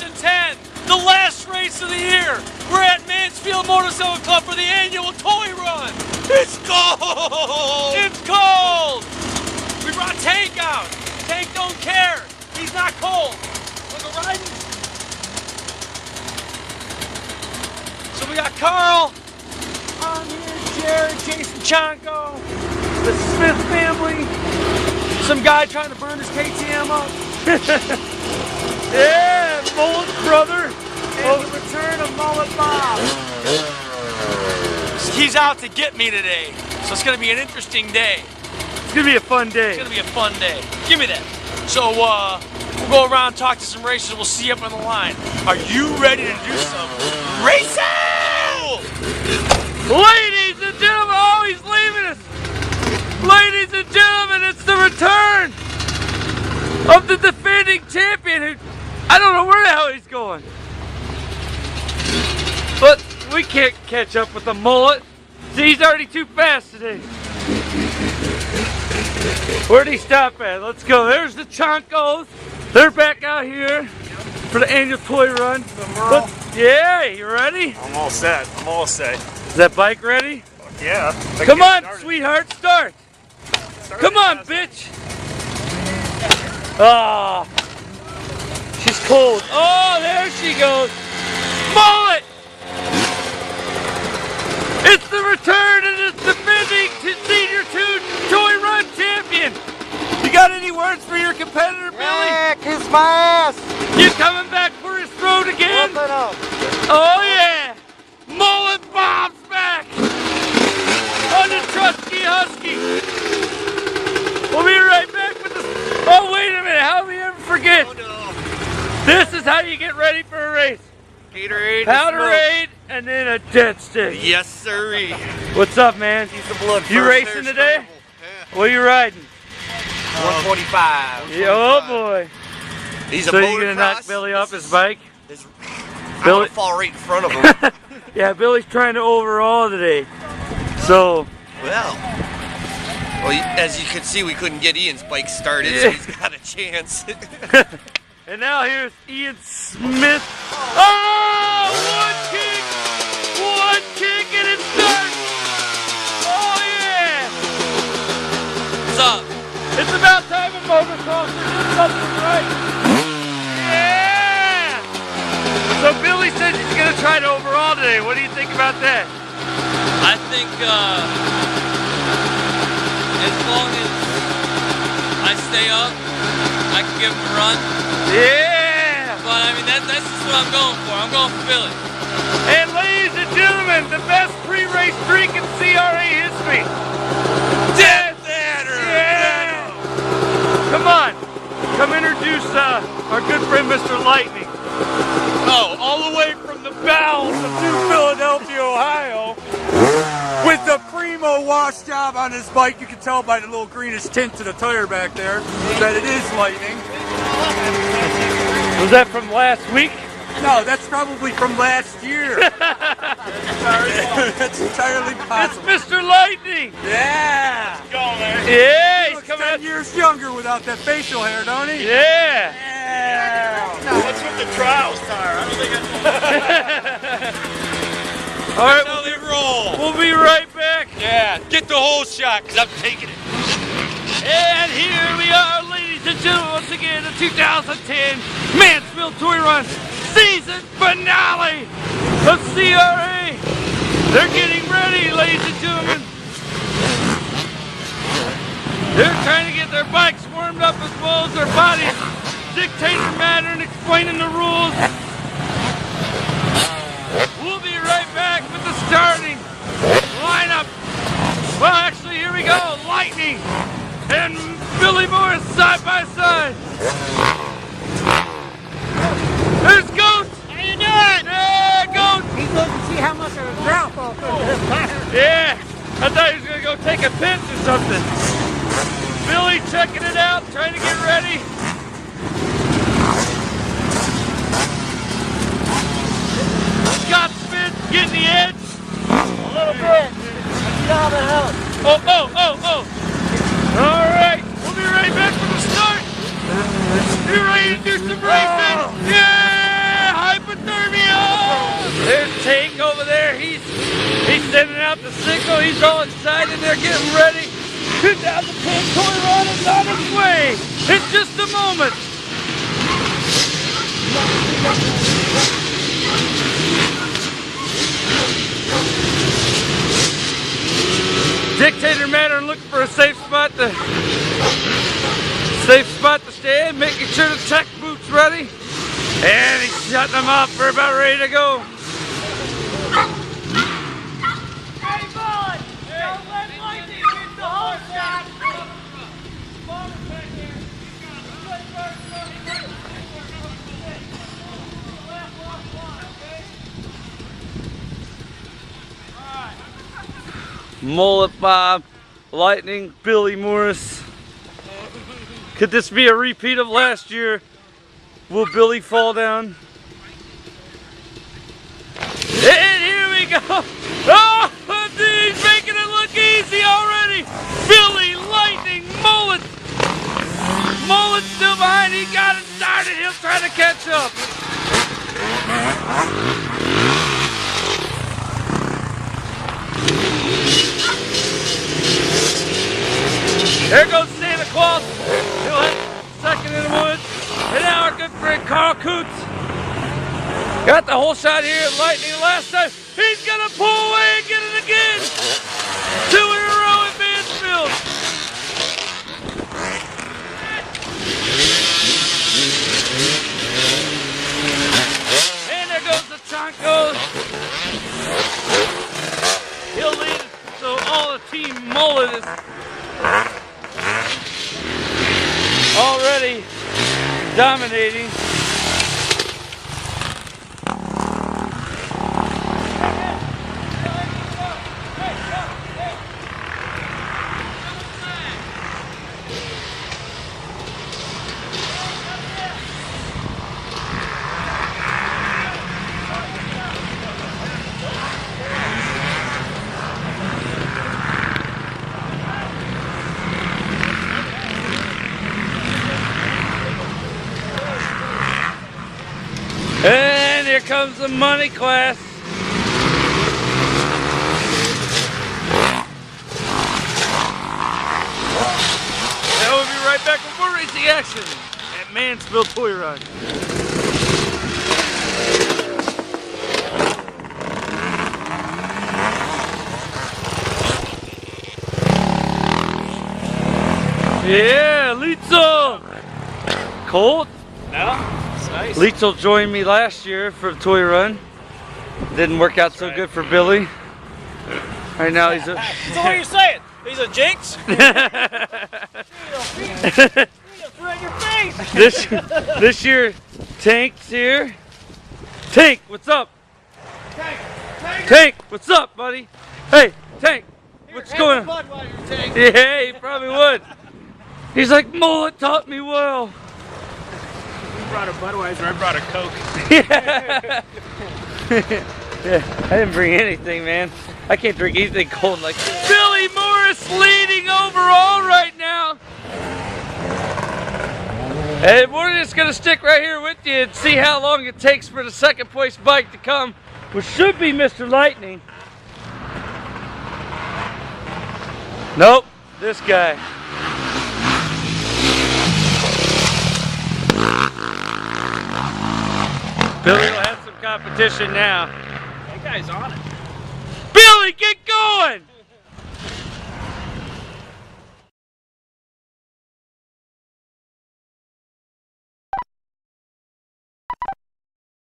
2010, the last race of the year. We're at Mansfield Motorcycle Club for the annual toy run. It's cold! It's cold! We brought Tank out. Tank don't care. He's not cold. Wanna go riding? So we got Carl, I'm here, Jared, Jason Chanko, the Smith family, some guy trying to burn his KTM up. Yeah, Mullet brother. And the return of Mullet Bob. He's out to get me today, so it's gonna be an interesting day. It's gonna be a fun day. It's gonna be a fun day. Give me that. So we'll go around, talk to some racers. We'll see you up on the line. Are you ready to do some racing? Ladies and gentlemen, oh, he's leaving us. Ladies and gentlemen, it's the return of the defending champion who, I don't know where the hell he's going. But we can't catch up with the Mullet. See, he's already too fast today. Where'd he stop at? Let's go. There's the Chonkos. They're back out here for the annual toy run. Yeah, you ready? I'm all set. I'm all set. Is that bike ready? Yeah. Come on, sweetheart, start. Come on, bitch. Ah, she's cold. Oh, there she goes. Mullet. It's the return of the defending Senior 2 Toy Run champion. You got any words for your competitor, Billy? Yeah, kiss my ass. You coming back for his throat again? Open up. Oh yeah! Mullet Bob's back! On the Trusky Husky! We'll be right back with the... Oh wait a minute, how do we ever forget? Oh no. This is how you get ready for a race. Gatorade. Powderade and then a jet stick. Yes, sirree. What's up, man? You racing today? Yeah. What are you riding? 125. Yeah, oh boy. He's So you gonna knock Billy off his bike? I'm gonna fall right in front of him. Yeah, Billy's trying to overall today. So... Well, as you can see, we couldn't get Ian's bike started, so he's got a chance. And now here's Ian Smith. Oh, one kick and it starts. Oh yeah. What's up? It's about time a motocross did something right. Yeah. So Billy says he's gonna try to overall today. What do you think about that? I think as long as I stay up, I can give him a run. Yeah. But I mean, that's just what I'm going for. I'm going for Billy. And ladies and gentlemen, the best pre-race drink in CRA history. Dead Matter! Yeah. Come on. Come introduce our good friend Mr. Lightning. Oh, all the way from the bowels of New Philadelphia, Ohio, with the primo wash job on his bike. You can tell by the little greenish tint to the tire back there that it is Lightning. Was that from last week? No, that's probably from last year. That's entirely It's possible. Mr. Lightning. Yeah. Go, man. Yeah, He he's looks coming 10 out. years younger without that facial hair, don't he? Yeah. Yeah. What's with the trials tire? I don't think All right, That's how they roll. we'll be right back. Yeah, get the whole shot, because I'm taking it. And here we are, ladies and gentlemen, once again, the 2010 Mansfield Toy Run season finale of CRA. They're getting ready, ladies and gentlemen. They're trying to get their bikes warmed up as well as their bodies dictating the matter and explaining the rules. We'll be right back with the starting lineup. Well, actually, here we go. Lightning and Billy Morris side by side. There's Goat. How you doing? Yeah, Goat. He's looking to see how much of a drop off of this tire. Yeah, I thought he was gonna go take a piss or something. Billy checking it out, trying to get ready. Scott Smith getting the edge. A little bit. Get out of the house. Oh. All right, we'll be right back from the start. You ready to do some racing? Yeah! sending out the signal. He's all excited. They're getting ready. 2010 toy run is on its way. In just a moment. Dictator Mattern looking for a safe spot to stay in, making sure the tech boot's ready. And he's shutting them off. We're about ready to go. Mullet Bob, Lightning, Billy Morris. Could this be a repeat of last year? Will Billy fall down? And here we go. Oh, he's making it look easy already. Billy, Lightning, Mullet. Mullet's still behind. He got it started. He'll try to catch up. There goes Santa Claus. He'll hit second in the woods. And now our good friend Carl Coots. Got the whole shot here at Lightning last time. He's gonna pull away and get it again. 2 in a row at Mansfield. And there goes the Chonko. He'll lead it, so all the team Mullet is already dominating. And here comes the money class. Now we'll be right back with more racing action at Mansfield Toy Run. Yeah, Litzel! Colt? No? Nice. Litzel joined me last year for the toy run. Didn't work out so good for Billy. Right now he's a... So what are you saying? He's a jinx? this year, Tank's here. Tank, what's up? Tank, what's up, buddy? Hey, Tank, what's going on? Yeah, he probably would. He's like, Mullet taught me well. You brought a Budweiser, I brought a Coke. Yeah, I didn't bring anything, man. I can't drink anything cold like this. Billy Morris leading overall right now. And we're just gonna stick right here with you and see how long it takes for the second place bike to come, which should be Mr. Lightning. Nope, this guy. Billy will have some competition now. That guy's on it. Billy, get going!